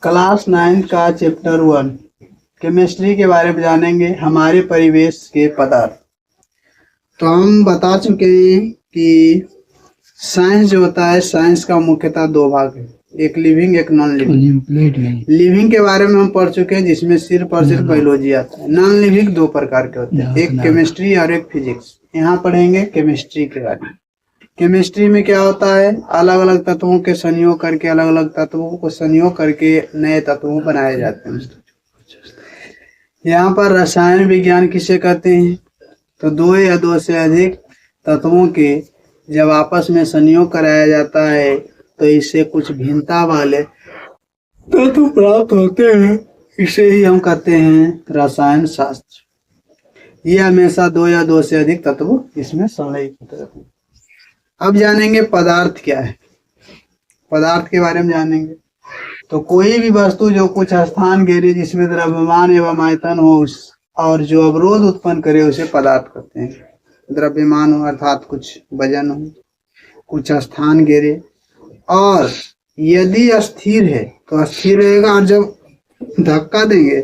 Class 9 का chapter 1 chemistry के बारे में जानेंगे। हमारे परिवेश के पदार्थ। तो हम बता चुके हैं कि साइंस जो होता है, साइंस का मुख्यतः दो भाग है, एक लिविंग एक नॉन लिविंग। लिविंग के बारे में हम पढ़ चुके हैं, जिसमें सिर्फ और सिर्फ बायोलॉजी आता है। नॉन लिविंग दो प्रकार के होते हैं, एक केमिस्ट्री और एक फिजिक्स। यहाँ पढ़ेंगे केमिस्ट्री के बारे में। केमिस्ट्री में क्या होता है, अलग अलग तत्वों के संयोग करके, अलग अलग तत्वों को संयोग करके नए तत्वों बनाए जाते हैं। यहाँ पर रसायन विज्ञान किसे कहते हैं, तो दो या दो से अधिक तत्वों के जब आपस में संयोग कराया जाता है तो इससे कुछ भिन्नता वाले तत्व प्राप्त होते हैं। इसे ही हम कहते हैं रसायन शास्त्र। ये हमेशा दो या दो से अधिक तत्व इसमें संलग्न होते रहते हैं। अब जानेंगे पदार्थ क्या है। पदार्थ के बारे में जानेंगे तो कोई भी वस्तु जो कुछ स्थान घेरे, जिसमें द्रव्यमान एवं आयतन हो और जो अवरोध उत्पन्न करे, उसे पदार्थ कहते हैं। द्रव्यमान हो अर्थात कुछ वजन हो, कुछ स्थान घेरे, और यदि अस्थिर है तो अस्थिर रहेगा, और जब धक्का देंगे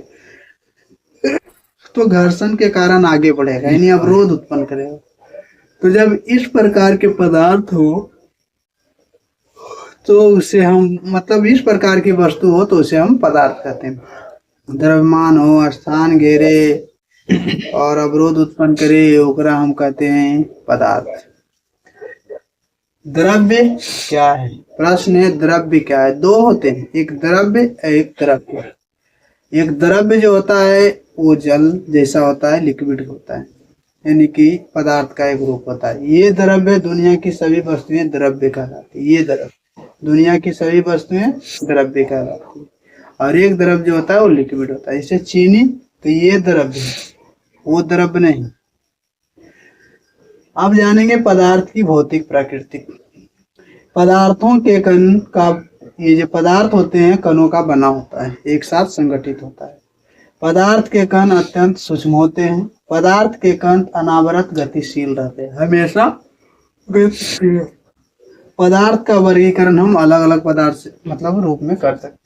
तो घर्षण के कारण आगे बढ़ेगा, यानी अवरोध उत्पन्न करेगा। तो जब इस प्रकार के पदार्थ हो तो उसे हम, मतलब इस प्रकार की वस्तु हो तो उसे हम पदार्थ कहते हैं। द्रव्यमान हो, स्थान घेरे और अवरोध उत्पन्न करे, ओकरा हम कहते हैं पदार्थ। द्रव्य क्या है, प्रश्न है द्रव्य क्या है। दो होते हैं, एक द्रव्य एक द्रव्य। एक द्रव्य जो होता है वो जल जैसा होता है, लिक्विड होता है, यानी कि पदार्थ का एक रूप होता है। ये द्रव्य, दुनिया की सभी वस्तुएं द्रव्य कहलाती है। ये द्रव्य, दुनिया की सभी वस्तुएं द्रव्य कहलाती है। और एक द्रव्य जो होता है वो लिक्विड होता है, जैसे चीनी, तो ये द्रव्य है, वो द्रव्य नहीं। अब जानेंगे पदार्थ की भौतिक प्रकृति। पदार्थों के कण का, ये जो पदार्थ होते हैं कणों का बना होता है, एक साथ संगठित होता है। पदार्थ के कण अत्यंत सूक्ष्म होते हैं। पदार्थ के कण अनावरत गतिशील रहते हैं, हमेशा गतिशील। पदार्थ का वर्गीकरण हम अलग अलग पदार्थ से, मतलब रूप में कर सकते हैं।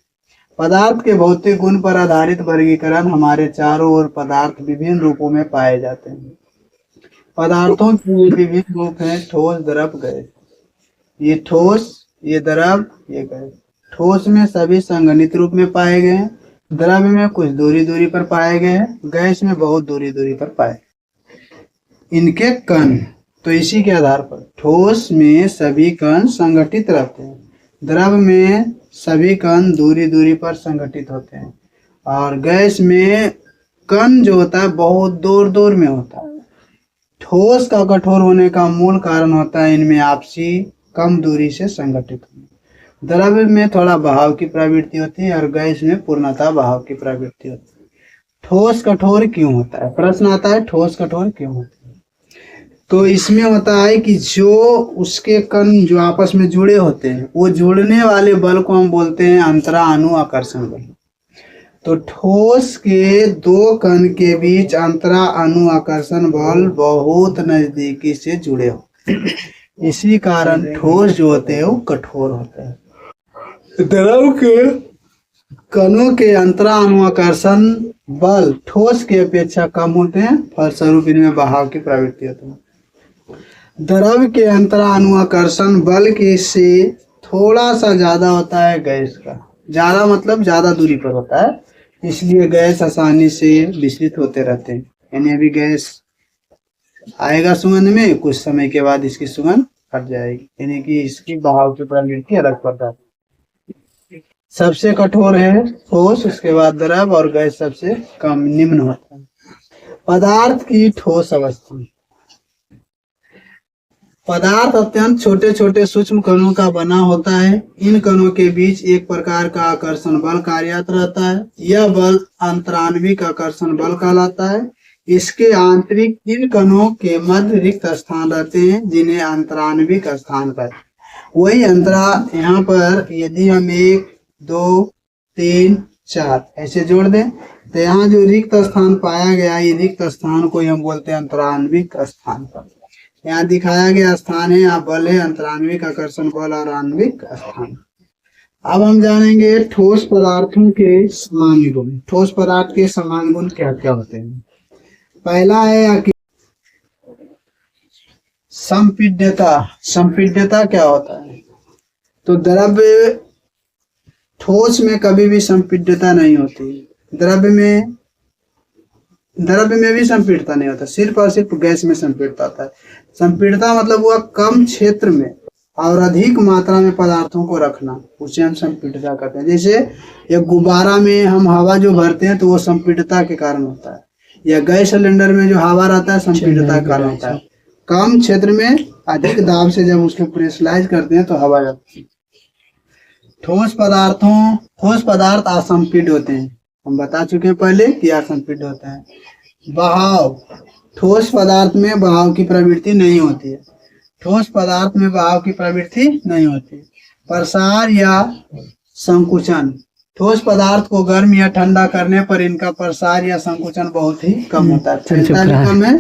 पदार्थ के भौतिक गुण पर आधारित वर्गीकरण। हमारे चारों ओर पदार्थ विभिन्न रूपों में पाए जाते हैं। पदार्थों के विभिन्न रूप हैं, ठोस, द्रव, गैस। ये ठोस, ये द्रव, ये गैस। ठोस में सभी संघनित रूप में पाए गए हैं, द्रव में कुछ दूरी दूरी पर पाए गए हैं, गैस में बहुत दूरी दूरी पर पाए। इनके कण, तो इसी के आधार पर ठोस में सभी कण संगठित रहते हैं, द्रव में सभी कण दूरी दूरी पर संगठित होते हैं, और गैस में कण जो होता है बहुत दूर दूर में होता है। ठोस का कठोर होने का मूल कारण होता है इनमें आपसी कम दूरी से संगठित होना। द्रव में थोड़ा बहाव की प्रवृत्ति होती है और गैस में पूर्णतः बहाव की प्रवृत्ति होती है। ठोस कठोर क्यों होता है, प्रश्न आता है, ठोस कठोर क्यों होता है। तो इसमें होता है कि जो उसके कण जो आपस में जुड़े होते हैं, वो जुड़ने वाले बल को हम बोलते हैं अंतरा अणु आकर्षण बल। तो ठोस के दो कण के बीच अंतरा अणु आकर्षण बल बहुत नजदीकी से जुड़े होते हैं, इसी कारण ठोस जो होते हैं वो कठोर होते हैं। द्रव के कणों के अंतरा अनुआकर्षण बल ठोस की अपेक्षा कम होते हैं, फलस्वरूप इनमें बहाव की प्रवृत्ति होती है। द्रव के अंतरा अनुआकर्षण बल के से थोड़ा सा ज्यादा होता है गैस का। ज्यादा मतलब ज्यादा दूरी पर होता है, इसलिए गैस आसानी से विचलित होते रहते हैं। यानी अभी गैस आएगा सुगंध में, कुछ समय के बाद इसकी सुगंध हट जाएगी, यानी कि इसकी बहाव की प्रवृत्ति अलग पड़ जाती है। सबसे कठोर है ठोस, उसके बाद द्रव, और गैस सबसे कम निम्न होता है। पदार्थ की ठोस अवस्था। पदार्थ अत्यंत छोटे छोटे सूक्ष्म कणों का बना होता है। इन कणों के बीच एक प्रकार का आकर्षण बल कार्यरत रहता है। यह बल अंतराण्विक आकर्षण बल कहलाता है। इसके आंतरिक इन कणों के मध्य रिक्त स्थान रहते हैं, जिन्हें अंतराण्विक स्थान कहते हैं। वही अंतरा, यहाँ पर यदि हम 1 2 3 4 ऐसे जोड़ दें तो यहाँ जो रिक्त स्थान पाया गया, ये रिक्त स्थान को हम बोलते हैं अंतराण्विक स्थान पर। यहाँ दिखाया गया स्थान है, यहाँ बल है, अंतराण्विक आकर्षण बल और आणविक स्थान। अब हम जानेंगे ठोस पदार्थों के समान गुण। ठोस पदार्थ के समान गुण क्या क्या होते हैं। पहला है संपीड्यता। संपीड्यता क्या होता है? तो द्रव्य ठोस में कभी भी संपीड्यता नहीं होती। द्रव्य में भी संपीड़ता नहीं होता, सिर्फ और सिर्फ गैस में संपीड़ता होता है। संपीड़ता मतलब वह कम क्षेत्र में और अधिक मात्रा में पदार्थों को रखना, उसे हम संपीड़ता कहते हैं। जैसे एक गुब्बारा में हम हवा जो भरते हैं तो वो संपीड़ता के कारण होता है, या गैस सिलेंडर में जो हवा रहता है संपीड़ता के कारण होता है। कम क्षेत्र में अधिक दाब से जब उसको प्रेशराइज करते हैं तो हवा जाती है। ठोस पदार्थ असंपीड होते हैं, हम बता चुके हैं पहले कि असंपीड होता है। बहाव, ठोस पदार्थ में बहाव की प्रवृत्ति नहीं होती है। ठोस पदार्थ में बहाव की प्रवृत्ति नहीं होती। प्रसार या संकुचन, ठोस पदार्थ को गर्म या ठंडा करने पर इनका प्रसार या संकुचन बहुत ही कम होता है। ठंडा भी कम है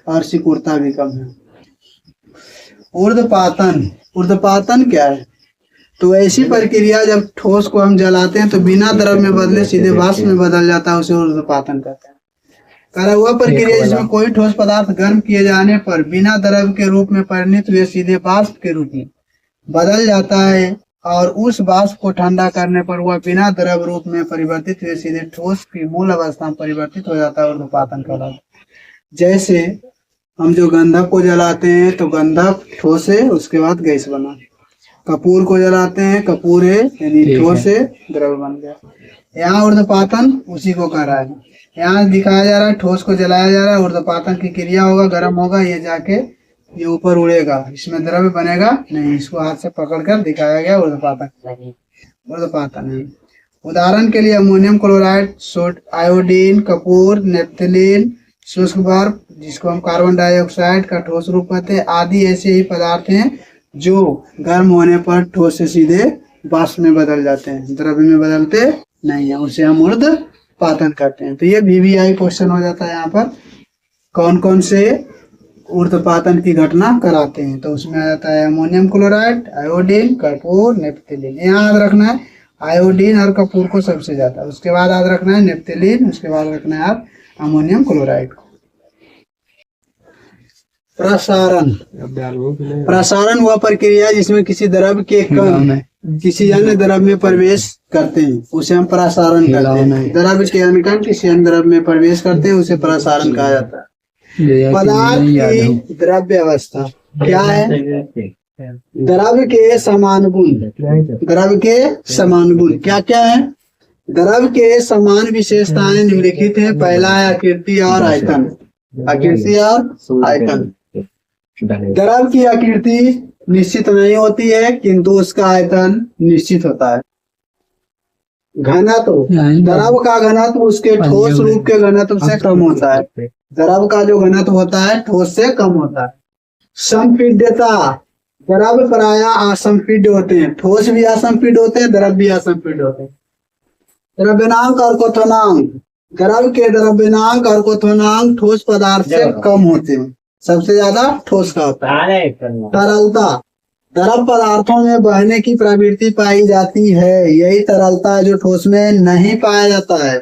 और सिकुड़ता भी कम है। ऊर्ध्वपातन, ऊर्ध्वपातन क्या है? तो ऐसी प्रक्रिया जब ठोस को हम जलाते हैं तो बिना द्रव में बदले सीधे वाष्प में बदल जाता है, उसे ऊर्ध्वपातन कहते हैं। करा हुआ प्रक्रिया जिसमें कोई ठोस पदार्थ गर्म किए जाने पर बिना द्रव के रूप में परिणित हुए सीधे वाष्प के रूप में बदल जाता है, और उस वाष्प को ठंडा करने पर वह बिना द्रव रूप में परिवर्तित हुए सीधे ठोस की मूल अवस्था में परिवर्तित हो जाता है, ऊर्ध्वपातन कहलाता है। जैसे हम जो गंधक को जलाते हैं तो गंधक ठोस है, उसके बाद गैस बना। कपूर को जलाते हैं, कपूर है यानी ठोस है, द्रव बन गया। यहाँ ऊर्ध्वपातन उसी को कर रहा है। यहाँ दिखाया जा रहा है ठोस को जलाया जा रहा है, ऊर्ध्वपातन की क्रिया होगा, गर्म होगा, ये जाके ये ऊपर उड़ेगा, इसमें द्रव्य बनेगा नहीं, इसको हाथ से पकड़कर दिखाया गया ऊर्ध्वपातन है। उदाहरण के लिए ammonium chloride, iodine, Kapoor, naphthalene, शुष्क बर्फ जिसको हम कार्बन डाइऑक्साइड का ठोस रूप कहते हैं, आदि ऐसे ही पदार्थ हैं जो गर्म होने पर ठोस से सीधे वाष्प में बदल जाते हैं, द्रव्य में बदलते नहीं है, उसे हम ऊर्ध्वपातन करते हैं। तो ये VVI क्वेश्चन हो जाता है। यहाँ पर कौन कौन से ऊर्ध्वपातन की घटना कराते हैं, तो उसमें आ जाता है ammonium chloride, iodine, Kapoor, naphthalene. यहाँ याद रखना है आयोडीन और कपूर को सबसे ज्यादा, उसके बाद याद रखना है नेप्थलीन, उसके बाद रखना है आप अमोनियम क्लोराइड को। प्रसारण, प्रसारण वह प्रक्रिया जिसमें किसी द्रव्य के कण किसी अन्य द्रव्य में प्रवेश करते हैं, उसे हम प्रसारण कहते हैं। द्रव्य के अन्य कण किसी अन्य द्रव्य में प्रवेश करते हैं, उसे प्रसारण कहा जाता है। पदार्थ की द्रव्य अवस्था क्या है? द्रव्य के समान गुण। द्रव्य के समान गुण क्या क्या है? द्रव्य के समान विशेषताएं निम्नलिखित है। पहला है आकृति और आयतन। आकृति और आयतन। द्रव की आकृति निश्चित नहीं होती है किंतु उसका आयतन निश्चित होता है। घनत्व, द्रव का घनत्व उसके ठोस रूप के घनत्व से कम होता है। द्रव का जो घनत्व होता है ठोस से कम होता है। संपीड्यता, द्रव प्रायः असंपीड्य होते हैं, ठोस भी असंपीड्य होते हैं, द्रव भी असंपीड्य होते हैं। द्रव्यनांक और क्वथनांक, द्रव के द्रव्यनांक और क्वथनांक ठोस पदार्थ से कम होते हैं, सबसे ज्यादा ठोस का होता है। तरलता, तरल पदार्थों में बहने की प्रवृत्ति पाई जाती है, यही तरलता है जो ठोस में नहीं पाया जाता है।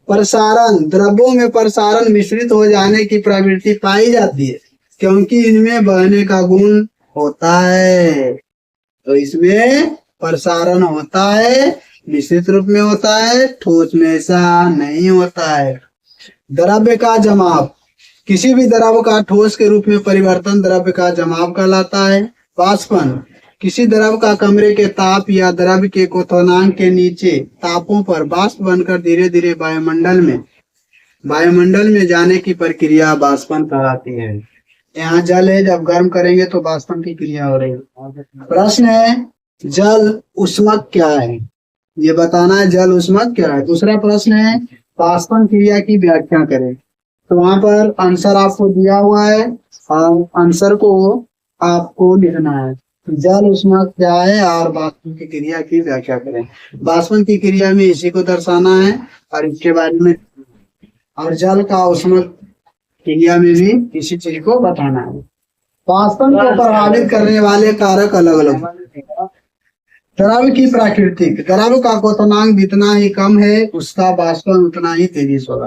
प्रसारण, द्रव्यों में प्रसारण मिश्रित हो जाने की प्रवृत्ति पाई जाती है क्योंकि इनमें बहने का गुण होता है, तो इसमें प्रसारण होता है, मिश्रित रूप में होता है, ठोस में ऐसा नहीं होता है। द्रव्य का जमाव, किसी भी द्रव का ठोस के रूप में परिवर्तन द्रव्य का जमाव कहलाता है। वाष्पन, किसी द्रव का कमरे के ताप या द्रव्य के क्वथनांक के नीचे तापों पर वाष्प बनकर धीरे धीरे वायुमंडल में जाने की प्रक्रिया वाष्पन कहलाती है। यहाँ जल है, जब गर्म करेंगे तो वाष्पन की क्रिया हो रही है। प्रश्न है जल उष्मक क्या है, ये बताना है जल उष्मक क्या है। दूसरा प्रश्न है वाष्पन क्रिया की व्याख्या करें, तो वहां पर आंसर आपको दिया हुआ है और आंसर को आपको लिखना है। जल उष्मक क्या है और वाष्पन की क्रिया की व्याख्या करें। वाष्पन की क्रिया में इसी को दर्शाना है और इसके बारे में, और जल का उष्मक क्रिया में भी इसी चीज को बताना है। वाष्पन को प्रभावित करने वाले कारक अलग अलग, द्रव की प्राकृतिक, द्रव का क्वथनांक जितना ही कम है उसका बाष्पन उतना ही तेजी से होगा।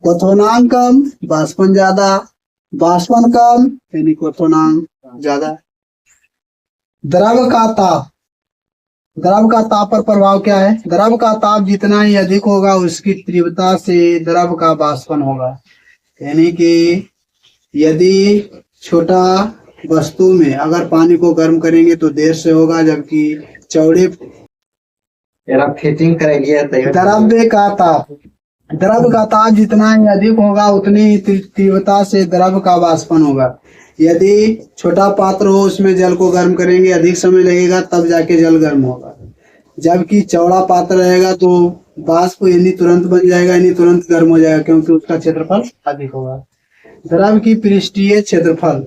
क्वथनांक कम, बाष्पन ज्यादा, बाष्पन कम यानी क्वथनांक ज्यादा। द्रव का ताप, द्रव का ताप पर प्रभाव क्या है? द्रव का ताप जितना ही अधिक होगा उसकी तीव्रता से द्रव का बाष्पन होगा। यानी कि यदि छोटा वस्तु में अगर पानी को गर्म करेंगे तो देर से होगा, जबकि चौड़े फिटिंग करेंगे द्रव का ताप जितना ही अधिक होगा उतनी ही तीव्रता से द्रव का बाष्पन होगा। यदि छोटा पात्र हो उसमें जल को गर्म करेंगे अधिक समय लगेगा तब जाके जल गर्म होगा, जबकि चौड़ा पात्र रहेगा तो वाष्प यानी तुरंत बन जाएगा, यानी तुरंत गर्म हो जाएगा क्योंकि उसका क्षेत्रफल अधिक होगा। द्रव की पृष्ठीय क्षेत्रफल,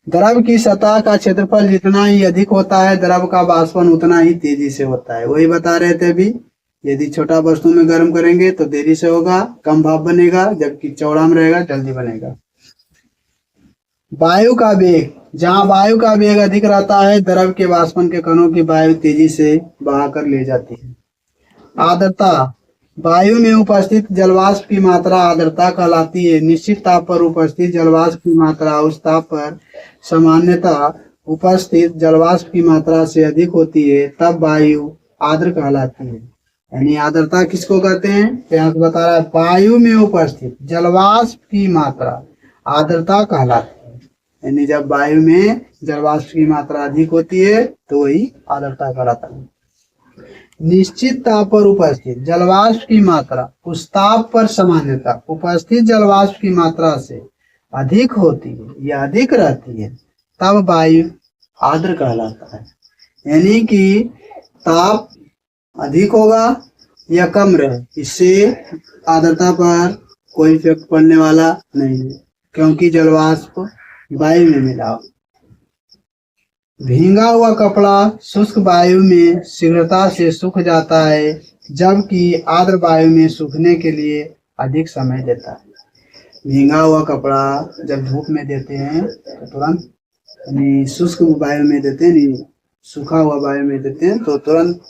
द्रव की सतह का क्षेत्रफल जितना ही अधिक होता है द्रव का बाष्पन उतना ही तेजी से होता है। वही बता रहे थे अभी, यदि छोटा वस्तु में गर्म करेंगे तो देरी से होगा, कम भाप बनेगा, जबकि चौड़ा में रहेगा जल्दी बनेगा। वायु का वेग, जहाँ वायु का वेग अधिक रहता है द्रव के बाष्पन के कणों की वायु तेजी से बहाकर ले जाती है। आर्द्रता, वायु में उपस्थित जलवाष्प की मात्रा आर्द्रता कहलाती है। निश्चित ताप पर उपस्थित जलवाष्प की मात्रा उस ताप पर सामान्यतः उपस्थित जलवाष्प की मात्रा से अधिक होती है, तब वायु आर्द्र कहलाती है। यानी आर्द्रता किसको कहते हैं? यहाँ बता रहा है वायु में उपस्थित जलवाष्प की मात्रा आर्द्रता कहलाती है। यानी जब वायु में जलवाष्प की मात्रा अधिक होती है तो वही आर्द्रता कहलाता है। निश्चित ताप पर उपस्थित जलवाष्प की मात्रा उस ताप पर सामान्यतः उपस्थित जलवाष्प की मात्रा से अधिक होती है या अधिक रहती है, तब वायु आर्द्र कहलाता है। यानी कि ताप अधिक होगा या कम रहे, इससे आर्द्रता पर कोई इफेक्ट पड़ने वाला नहीं है क्योंकि जलवाष्प वायु में मिला हो। भींगा हुआ कपड़ा शुष्क वायु में शीघ्रता से सूख जाता है, जबकि आर्द्र वायु में सूखने के लिए अधिक समय लेता है। भींगा हुआ कपड़ा जब धूप में देते हैं तो तुरंत, यानी शुष्क वायु में देते हैं, नहीं सूखा हुआ वायु में देते हैं तो तुरंत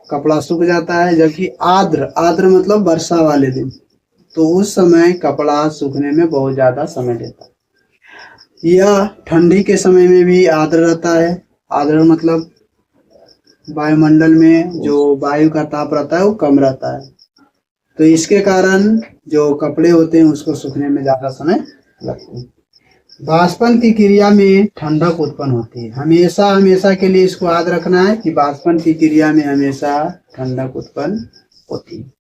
कपड़ा सूख जाता है, जबकि आर्द्र मतलब वर्षा वाले दिन, तो उस समय कपड़ा सूखने में बहुत ज्यादा समय लेता है। यह ठंडी के समय में भी आर्द्र रहता है। आर्द्र मतलब वायुमंडल में जो वायु का ताप रहता है वो कम रहता है, तो इसके कारण जो कपड़े होते हैं उसको सूखने में ज्यादा समय लगता है। बाष्पन की क्रिया में ठंडक उत्पन्न होती है। हमेशा के लिए इसको याद रखना है कि बाष्पन की क्रिया में हमेशा ठंडक उत्पन्न होती है।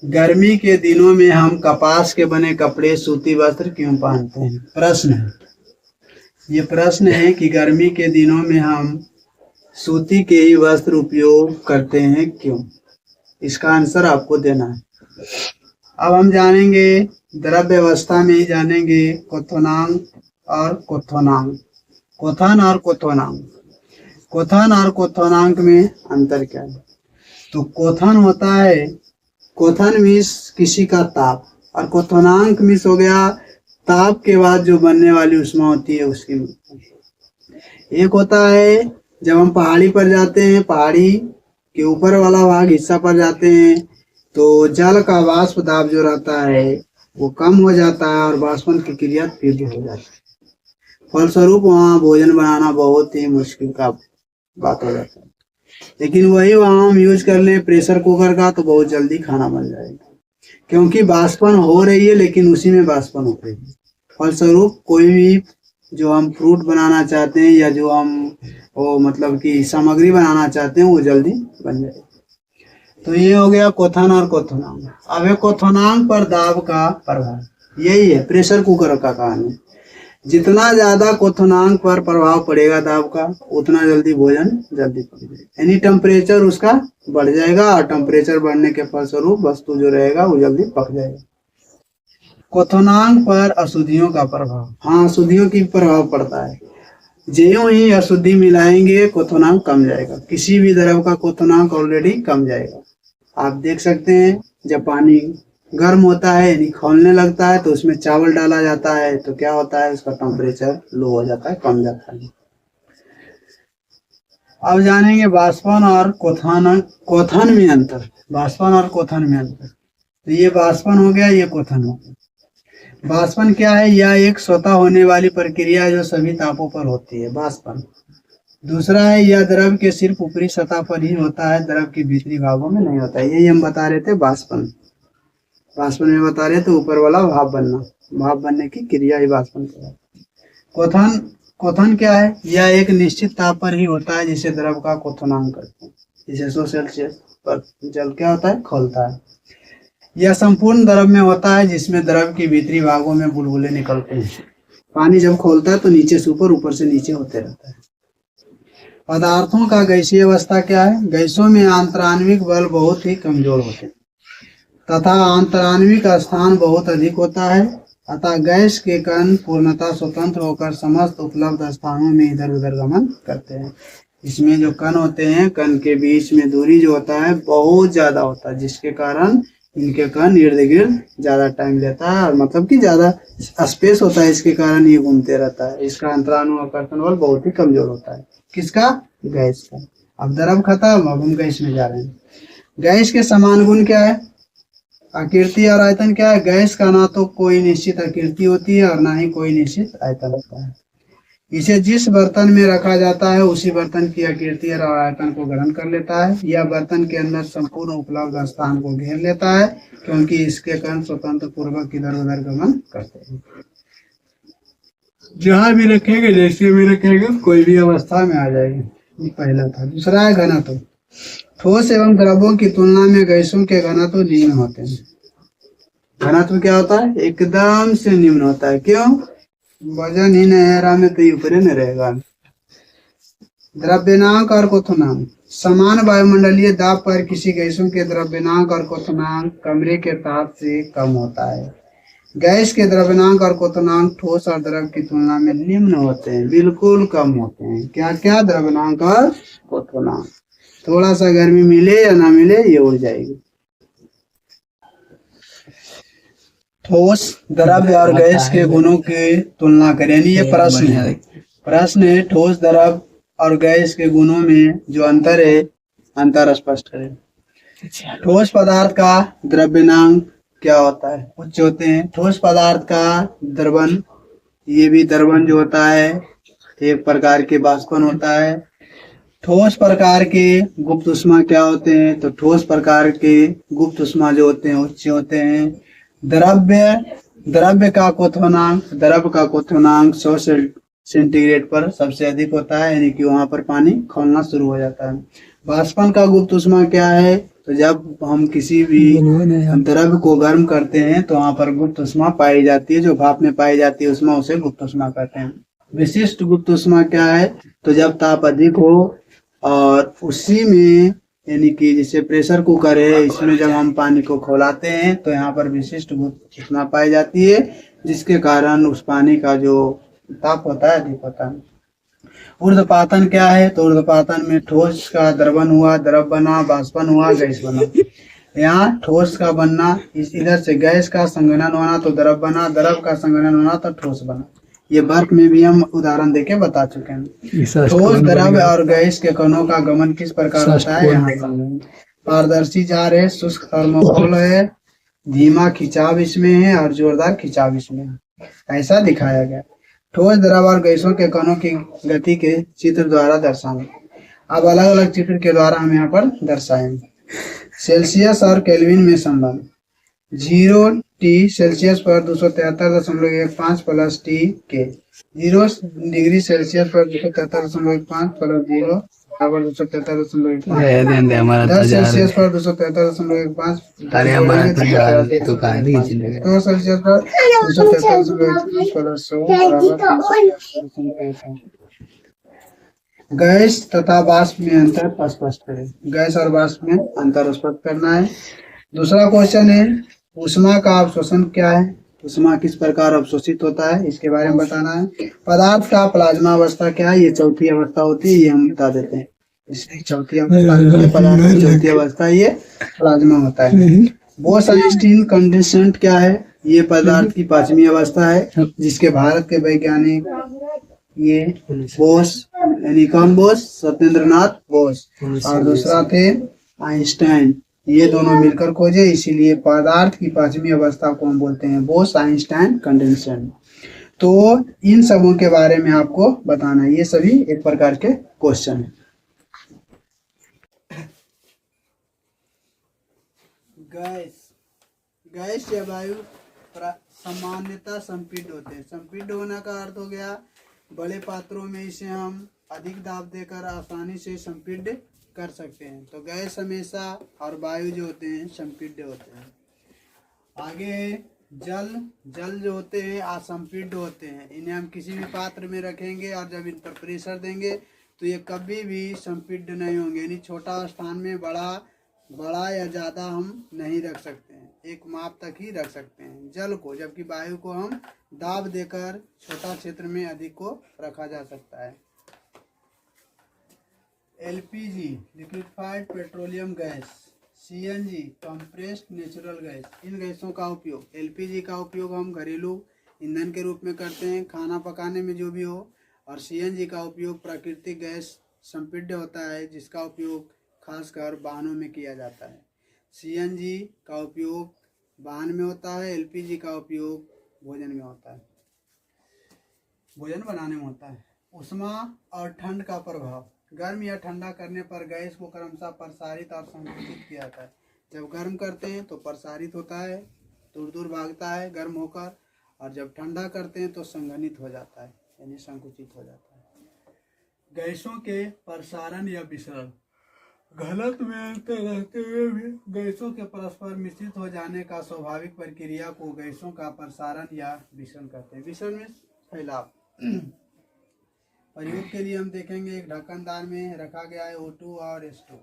गर्मी के दिनों में हम कपास के बने कपड़े सूती वस्त्र क्यों पहनते हैं? प्रश्न है, ये प्रश्न है कि गर्मी के दिनों में हम सूती के ही वस्त्र उपयोग करते हैं क्यों? इसका आंसर आपको देना है। अब हम जानेंगे द्रव व्यवस्था में ही जानेंगे क्वथनांक और क्वथनांक, क्वथन और क्वथनांक। क्वथन और क्वथनांक में अंतर क्या है? तो क्वथन होता है, क्वथन मीन्स किसी का ताप, और क्वथनांक मीन्स हो गया ताप के बाद जो बनने वाली उष्मा होती है उसकी मात्रा। एक होता है जब हम पहाड़ी पर जाते हैं, पहाड़ी के ऊपर वाला भाग हिस्सा पर जाते हैं तो जल का वाष्प दाब जो रहता है वो कम हो जाता है और बाष्पन की क्रिया तीव्र हो जाती है। फलस्वरूप वहाँ भोजन बनाना बहुत ही मुश्किल का बात हो जाता है। लेकिन वही वहाँ हम यूज कर लें प्रेशर कुकर का तो बहुत जल्दी खाना बन जाएगा, क्योंकि बाष्पन हो रही है लेकिन उसी में बाष्पन हो रही है। फलस्वरूप कोई भी जो हम फ्रूट बनाना चाहते हैं या जो हम वो मतलब कि सामग्री बनाना चाहते हैं वो जल्दी बन जाएगी। तो ये हो गया क्वथन और क्वथनांक। अब है क्वथनांक पर दाब का प्रभाव, यही है प्रेशर कुकर का कहानी। जितना ज्यादा क्वथनांक पर प्रभाव पड़ेगा दाब का उतना जल्दी भोजन जल्दी पक जाएगा, यानी टेम्परेचर उसका बढ़ जाएगा और टेम्परेचर बढ़ने के फलस्वरूप वस्तु जो रहेगा वो जल्दी पक जाएगा। क्वथनांक पर अशुद्धियों का प्रभाव, हाँ अशुद्धियों की प्रभाव पड़ता है। ज्यों ही अशुद्धि मिलाएंगे क्वथनांक कम जाएगा, किसी भी द्रव का क्वथनांक ऑलरेडी कम जाएगा। आप देख सकते हैं जब पानी गर्म होता है यानी खौलने लगता है तो उसमें चावल डाला जाता है तो क्या होता है, उसका टेम्परेचर लो हो जाता है, कम जाता है। अब जानेंगे वाष्पन और क्वथन में अंतर। वाष्पन और क्वथन में अंतर। तो ये वाष्पन हो गया, ये क्वथन हो गया। वाष्पन क्या है? यह एक स्वतः होने वाली प्रक्रिया है जो सभी तापों पर होती है, वाष्पन। दूसरा है यह द्रव के सिर्फ ऊपरी सतह पर ही होता है, द्रव के भीतरी भागों में नहीं होता है। यही हम बता रहे थे वाष्पन। वाष्पन में बता रहे थे ऊपर वाला भाप बनना, भाप बनने की क्रिया ही वाष्पन कहलाती है। क्वथन, क्वथन क्या है? यह एक निश्चित ताप पर ही होता है जिसे द्रव का क्वथनांक कहते हैं। जैसे 100 सेल्सियस पर जल क्या होता है? खौलता है। यह संपूर्ण द्रव में होता है जिसमें द्रव के भीतरी भागों में बुलबुले निकलते हैं। पानी जब खौलता है तो नीचे से ऊपर से नीचे होते रहता है। पदार्थों का गैसीय अवस्था क्या है? गैसों में आंतराणविक बल बहुत ही कमजोर होते हैं तथा आंतराणविक स्थान बहुत अधिक होता है, अतः गैस के कण पूर्णतः स्वतंत्र होकर समस्त उपलब्ध स्थानों में इधर उधर गमन करते हैं। इसमें जो कण होते हैं, कण के बीच में दूरी जो होता है बहुत ज्यादा होता है, जिसके कारण इनके कण इर्द गिर्द ज्यादा टाइम लेता है, और मतलब कि ज्यादा स्पेस होता है, इसके कारण ये घूमते रहता है। इसका अंतरानुकर्षण बल बहुत ही कमजोर होता है। किसका? गैस का। अब द्रव खत्म, अब हम गैस में जा रहे हैं। गैस के समान गुण क्या है? आकृति और आयतन क्या है? गैस का ना तो कोई निश्चित आकृति होती है और ना ही कोई निश्चित आयतन होता है। इसे जिस बर्तन में रखा जाता है उसी बर्तन की आकृति और आयतन को ग्रहण कर लेता है। यह बर्तन के अंदर संपूर्ण उपलब्ध स्थान को घेर लेता है, क्योंकि इसके कण स्वतंत्र पूर्वक इधर उधर गमन करते हैं। जहां भी रखेंगे, जैसे भी रखेंगे, कोई भी अवस्था में आ जाएगी। ये पहला था। दूसरा है घनत्व। ठोस एवं द्रवों की तुलना में गैसों के घनत्व निम्न होते हैं। घनत्व क्या होता है? एकदम से निम्न होता है। क्यों? वजन ही नहीं है में तो ऊपर में रहेगा। द्रव्यनांक और क्वथनांक। समान वायुमंडलीय दाब पर किसी गैसों के द्रव्यनांक और क्वथनांक कमरे के ताप से कम होता है। गैस के द्रव्यनांक और क्वथनांक ठोस और द्रव की तुलना में निम्न होते हैं, बिल्कुल कम होते हैं। क्या क्या? द्रव्यनांक और क्वथनांक। थोड़ा सा गर्मी मिले या ना मिले, ये उड़ जाएगी। ठोस, द्रव और गैस के गुणों की तुलना करें। ये प्रश्न है। प्रश्न है ठोस, द्रव और गैस के गुणों में जो अंतर है, अंतर स्पष्ट करें। ठोस पदार्थ का द्रव्यनांक क्या होता है? उच्च होते हैं। ठोस पदार्थ का द्रवण, ये भी द्रवण जो होता है एक प्रकार के वाष्पन होता है। ठोस प्रकार के गुप्त उष्मा क्या होते हैं? तो ठोस प्रकार के गुप्त उष्मा जो होते हैं उच्च होते हैं। द्रव्य का क्वथनांक, द्रव का क्वथनांक 100 सेंटीग्रेड पर सबसे अधिक होता है, यानी कि वहां पर पानी खौलना शुरू हो जाता है। वाष्पन का गुप्त उष्मा क्या है? तो जब हम किसी भी द्रव्य को गर्म करते हैं तो वहां पर गुप्त उष्मा पाई जाती है, जो भाप में पाई जाती है उष्मा, उसे गुप्त उष्मा कहते हैं। विशिष्ट गुप्त उष्मा क्या है? तो जब ताप अधिक हो और उसी में, यानी कि जैसे प्रेशर कुकर है, इसमें जब हम पानी को खौलाते हैं तो यहाँ पर विशिष्ट गुप्त उष्मा पाई जाती है, जिसके कारण उस पानी का जो ताप होता है अधिक होता है। ऊर्ध्वपातन क्या है? तो ऊर्ध्वपातन में ठोस का द्रवण हुआ, द्रव बना, वाष्पन हुआ, गैस बना। यहाँ ठोस का बनना, इधर से गैस का संघनन होना तो द्रव बना, द्रव का संघनन होना तो ठोस बना। ये बर्फ में भी हम उदाहरण देके बता चुके हैं। ठोस, द्रव और गैस के कणों का गमन किस प्रकार होता है? यहाँ पारदर्शी जार है, शुष्क थर्मोकोल है, धीमा खिंचाव इसमें है और जोरदार खिंचाव इसमें है, ऐसा दिखाया गया। ठोस, द्रव और गैसों के कणों की गति के चित्र द्वारा दर्शाएं। अब अलग अलग चित्र के द्वारा हम यहाँ पर दर्शाएंगे। सेल्सियस और केल्विन में संबंध। 0 T सेल्सियस पर 273.15 प्लस T के। 0 डिग्री सेल्सियस पर 273.15 प्लस 0 बराबर 273.15। 10 सेल्सियस पर 273.15। 2 सेल्सियस पर 273.15 प्लस 100 बराबर। गैस तथा वाष्प में अंतर स्पष्ट करें। गैस और वाष्प में अंतर स्पष्ट करना है। दूसरा क्वेश्चन है ऊष्मा का अवशोषण क्या है? ऊष्मा किस प्रकार अवशोषित होता है, इसके बारे में बताना है। पदार्थ का प्लाज्मा अवस्था क्या है? ये चौथी अवस्था होती है, ये हम बता देते हैं। इसकी चौथी अवस्था, पदार्थ की चौथी अवस्था ये प्लाज्मा होता है। बोस-आइंस्टीन कंडेंसेट क्या है? ये पदार्थ की 5वीं अवस्था है, जिसके भारत के वैज्ञानिक ये बोस यानी कौन बोस? सत्येंद्रनाथ बोस। और दूसरा थे आइंस्टाइन। ये दोनों मिलकर खोजे, इसीलिए पदार्थ की पांचवी अवस्था को हम बोलते हैं बोस आइंस्टाइन कंडेंसेशन। तो इन सबों के बारे में आपको बताना है, ये सभी एक प्रकार के क्वेश्चन है। गैस, गैस या वायु सामान्यतः संपीड्य होते हैं। संपीड्य होने का अर्थ हो गया बड़े पात्रों में इसे हम अधिक दाब देकर आसानी से संपीड्य कर सकते हैं। तो गैस हमेशा और वायु जो होते हैं संपीड्य होते हैं। आगे जल जो होते हैं असंपीड्य होते हैं। इन्हें हम किसी भी पात्र में रखेंगे और जब इन पर प्रेशर देंगे तो ये कभी भी संपीड्य नहीं होंगे, यानी छोटा स्थान में बड़ा या ज़्यादा हम नहीं रख सकते हैं, एक माप तक ही रख सकते हैं जल को, जबकि वायु को हम दाब देकर छोटा क्षेत्र में अधिक को रखा जा सकता है। LPG liquefied petroleum gas, CNG compressed natural gas, इन गैसों का उपयोग, एलपीजी का उपयोग हम घरेलू ईंधन के रूप में करते हैं, खाना पकाने में जो भी हो, और सीएनजी का उपयोग प्राकृतिक गैस संपीड्य होता है जिसका उपयोग खासकर वाहनों में किया जाता है। सीएनजी का उपयोग वाहन में होता है, एलपीजी का उपयोग भोजन में होता है, भोजन बनाने में होता है। ऊष्मा और ठंड का प्रभाव, गर्म या ठंडा करने पर गैस को क्रमशः प्रसारित और संकुचित किया जाता है। जब गर्म करते हैं तो प्रसारित होता है, दूर दूर भागता है गर्म होकर, और जब ठंडा करते हैं तो संघनित हो जाता है, यानी संकुचित हो जाता है। गैसों के प्रसारण या विसरण, घनत्व में अंतर रहते हुए भी गैसों के परस्पर मिश्रित हो जाने का स्वाभाविक प्रक्रिया को गैसों का प्रसारण या विसरण कहते हैं। विसरण में फैलाव। प्रयोग के लिए हम देखेंगे एक ढक्कनदार में रखा गया है O2 और H2।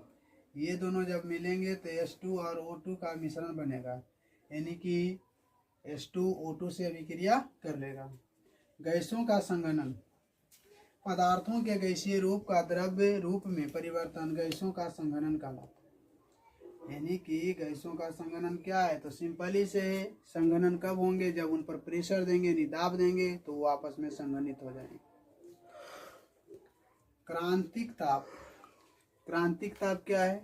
ये दोनों जब मिलेंगे तो H2 और O2 का मिश्रण बनेगा, यानी कि H2 O2 से अभिक्रिया कर लेगा। गैसों का संघनन, पदार्थों के गैसीय रूप का द्रव्य रूप में परिवर्तन गैसों का संघनन कहलाता है। यानी कि गैसों का संघनन क्या है? तो सिंपली से संघनन कब होंगे? जब उन पर प्रेशर देंगे, यानी दाब देंगे, तो वो आपस में संघनित हो जाएंगे। क्रांतिक ताप, क्रांतिक ताप क्या है?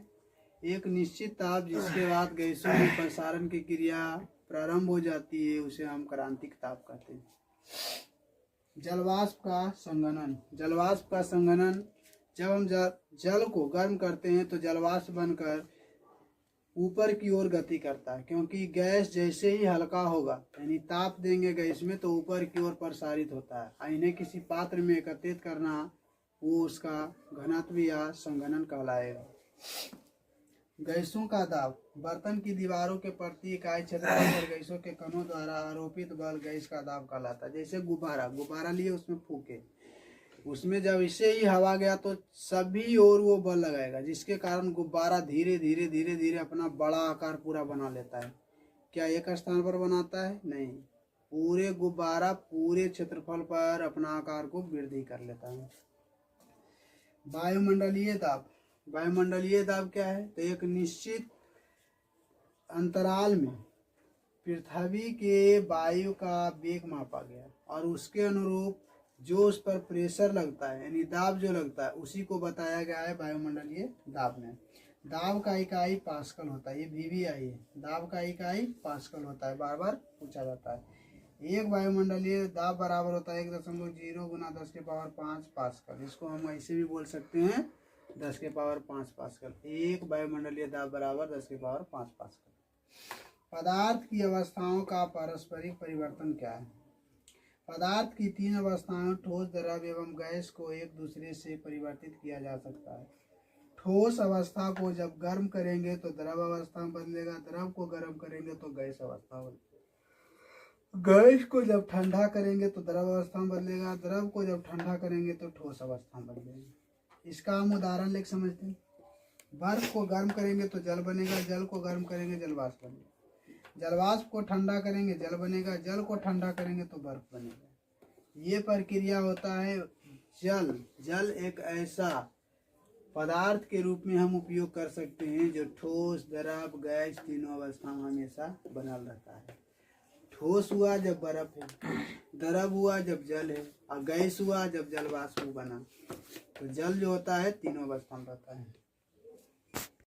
एक निश्चित ताप जिसके बाद गैसों में प्रसारण की क्रिया प्रारंभ हो जाती है, उसे हम क्रांतिक ताप कहते हैं। जलवाष्प का संघनन, जलवाष्प का संघनन, जब हम जल को गर्म करते हैं तो जलवाष्प बनकर ऊपर की ओर गति करता है, क्योंकि गैस जैसे ही हल्का होगा, यानी ताप देंगे गैस में, तो ऊपर की ओर प्रसारित होता है। इन्हें किसी पात्र में एकत्रित करना, वो उसका घनत्व या संघनन कहलाएगा। गैसों का दाब, बर्तन की दीवारों के प्रति इकाई क्षेत्रफल पर गैसों के कणों द्वारा आरोपित बल गैस का दाब कहलाता है। जैसे गुब्बारा लिए, उसमें फूके, उसमें जब इसे ही हवा गया तो सभी ओर वो बल लगाएगा, जिसके कारण गुब्बारा धीरे धीरे धीरे धीरे अपना बड़ा आकार पूरा बना लेता है। क्या एक स्थान पर बनाता है? नहीं, पूरे गुब्बारा पूरे क्षेत्रफल पर अपना आकार को वृद्धि कर लेता है। वायुमंडलीय दाब, वायुमंडलीय दाब क्या है? तो एक निश्चित अंतराल में पृथ्वी के वायु का वेग मापा गया और उसके अनुरूप जो उस पर प्रेशर लगता है, यानी दाब जो लगता है, उसी को बताया गया है वायुमंडलीय दाब में। दाब का इकाई पास्कल होता है, ये VVI है। दाब का इकाई पास्कल होता है, बार बार पूछा जाता है। एक वायुमंडलीय दाब बराबर होता है 1.0 गुना 10⁵ पास्कल। इसको हम ऐसे भी बोल सकते हैं 10⁵ पास्कल। एक वायुमंडलीय दाब बराबर 10⁵ पास्कल। पदार्थ की अवस्थाओं का पारस्परिक परिवर्तन क्या है? पदार्थ की 3 अवस्थाओं ठोस, द्रव एवं गैस को एक दूसरे से परिवर्तित किया जा सकता है। ठोस अवस्था को जब गर्म करेंगे तो द्रव अवस्था में बदलेगा, द्रव को गर्म करेंगे तो गैस अवस्था में, गैस को जब ठंडा करेंगे तो द्रव अवस्था में बदलेगा, द्रव को जब ठंडा करेंगे तो ठोस अवस्था में बदलेगा। इसका हम उदाहरण लेकर समझते हैं। बर्फ को गर्म करेंगे तो जल बनेगा, जल को गर्म करेंगे जलवाष्प बनेगा, जलवाष्प को ठंडा करेंगे जल बनेगा, जल को ठंडा करेंगे तो बर्फ बनेगा। ये प्रक्रिया होता है जल एक ऐसा पदार्थ के रूप में हम उपयोग कर सकते हैं जो ठोस, द्रव, गैस तीनों अवस्था में हमेशा बनल रहता है। ठोस हुआ जब बर्फ है, द्रव हुआ जब जल है, और गैस हुआ जब जल वाष्प बना। तो जल जो होता है तीनों अवस्था में रहता है।